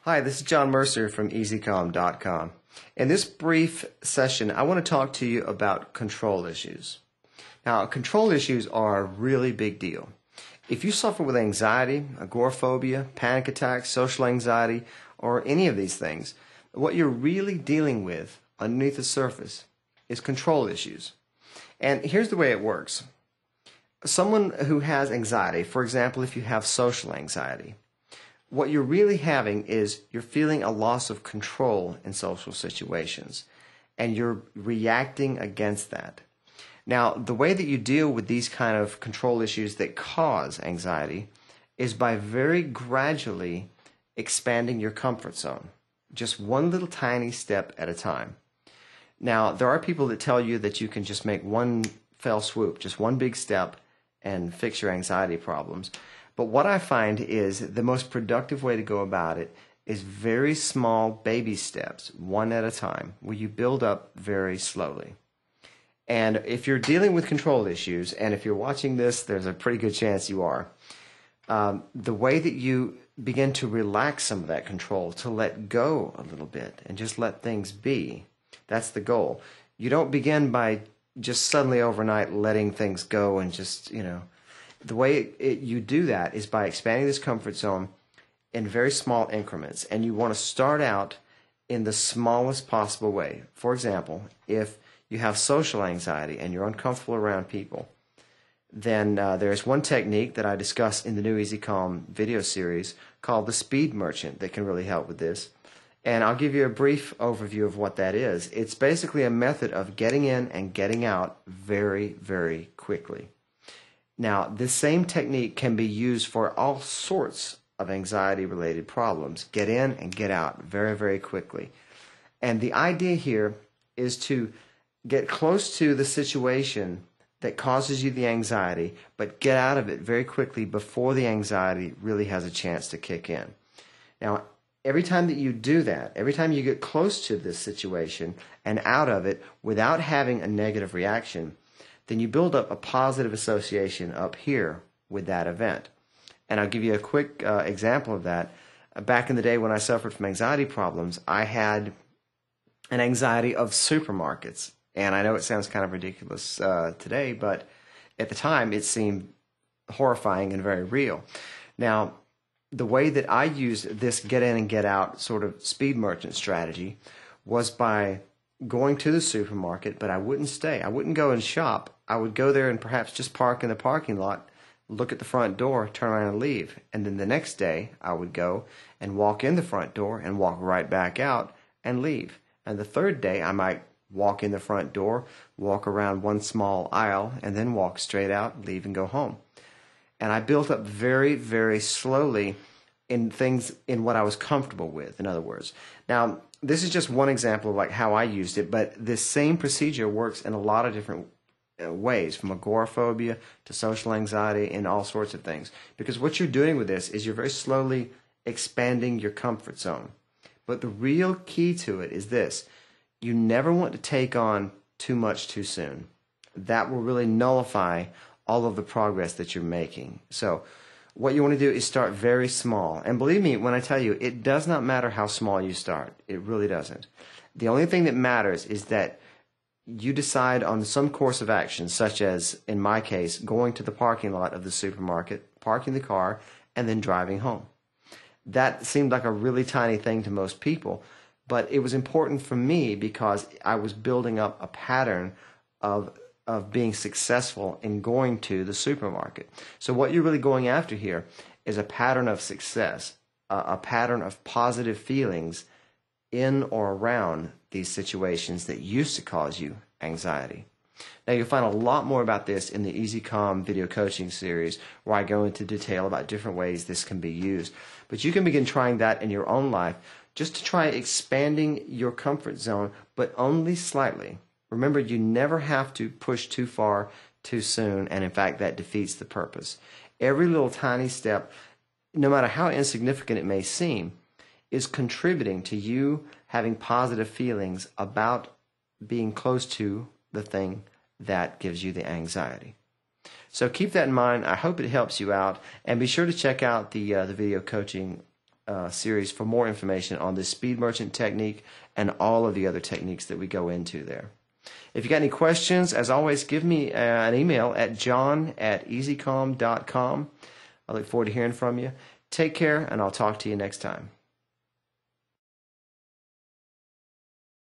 Hi, this is Jon Mercer from EasyCalm.com. In this brief session, I want to talk to you about control issues. Now, control issues are a really big deal. If you suffer with anxiety, agoraphobia, panic attacks, social anxiety, or any of these things, what you're really dealing with underneath the surface is control issues. And here's the way it works. Someone who has anxiety, for example, if you have social anxiety, what you're really having is you're feeling a loss of control in social situations, and you're reacting against that. Now, the way that you deal with these kind of control issues that cause anxiety is by very gradually expanding your comfort zone, just one little tiny step at a time. Now, there are people that tell you that you can just make one fell swoop, just one big step, and fix your anxiety problems. But what I find is the most productive way to go about it is very small baby steps, one at a time, where you build up very slowly. And if you're dealing with control issues, and if you're watching this, there's a pretty good chance you are, the way that you begin to relax some of that control, to let go a little bit and just let things be, that's the goal. You don't begin by just suddenly overnight letting things go and just, the way you do that is by expanding this comfort zone in very small increments. And you want to start out in the smallest possible way. For example, if you have social anxiety and you're uncomfortable around people, then there's one technique that I discuss in the new Easy Calm video series called the Speed Merchant that can really help with this. And I'll give you a brief overview of what that is. It's basically a method of getting in and getting out very, very quickly. Now, this same technique can be used for all sorts of anxiety-related problems. Get in and get out very, very quickly. And the idea here is to get close to the situation that causes you the anxiety, but get out of it very quickly before the anxiety really has a chance to kick in. Now, every time that you do that, every time you get close to this situation and out of it without having a negative reaction, then you build up a positive association up here with that event. And I'll give you a quick example of that. Back in the day when I suffered from anxiety problems, I had an anxiety of supermarkets. And I know it sounds kind of ridiculous today, but at the time it seemed horrifying and very real. Now, the way that I used this get in and get out sort of speed merchant strategy was by going to the supermarket, but I wouldn't stay. I wouldn't go and shop. I would go there and perhaps just park in the parking lot, look at the front door, turn around and leave. And then the next day I would go and walk in the front door and walk right back out and leave. And the third day I might walk in the front door, walk around one small aisle, and then walk straight out, leave, and go home. And I built up very, very slowly in things in what I was comfortable with, in other words. Now, this is just one example of like how I used it, but this same procedure works in a lot of different ways, from agoraphobia to social anxiety and all sorts of things. Because what you're doing with this is you're very slowly expanding your comfort zone. But the real key to it is this. You never want to take on too much too soon. That will really nullify all of the progress that you're making. So what you want to do is start very small. And believe me when I tell you, it does not matter how small you start. It really doesn't. The only thing that matters is that you decide on some course of action, such as, in my case, going to the parking lot of the supermarket, parking the car, and then driving home. That seemed like a really tiny thing to most people, but it was important for me because I was building up a pattern of being successful in going to the supermarket. So what you're really going after here is a pattern of success, a pattern of positive feelings in or around these situations that used to cause you anxiety. Now, you'll find a lot more about this in the Easy Calm video coaching series, where I go into detail about different ways this can be used. But you can begin trying that in your own life, just to try expanding your comfort zone, but only slightly. Remember, you never have to push too far too soon, and in fact, that defeats the purpose. Every little tiny step, no matter how insignificant it may seem, is contributing to you having positive feelings about being close to the thing that gives you the anxiety. So keep that in mind. I hope it helps you out, and be sure to check out the video coaching series for more information on this speed merchant technique and all of the other techniques that we go into there. If you got any questions, as always, give me an email at john@easycom.com. I look forward to hearing from you. Take care, and I'll talk to you next time.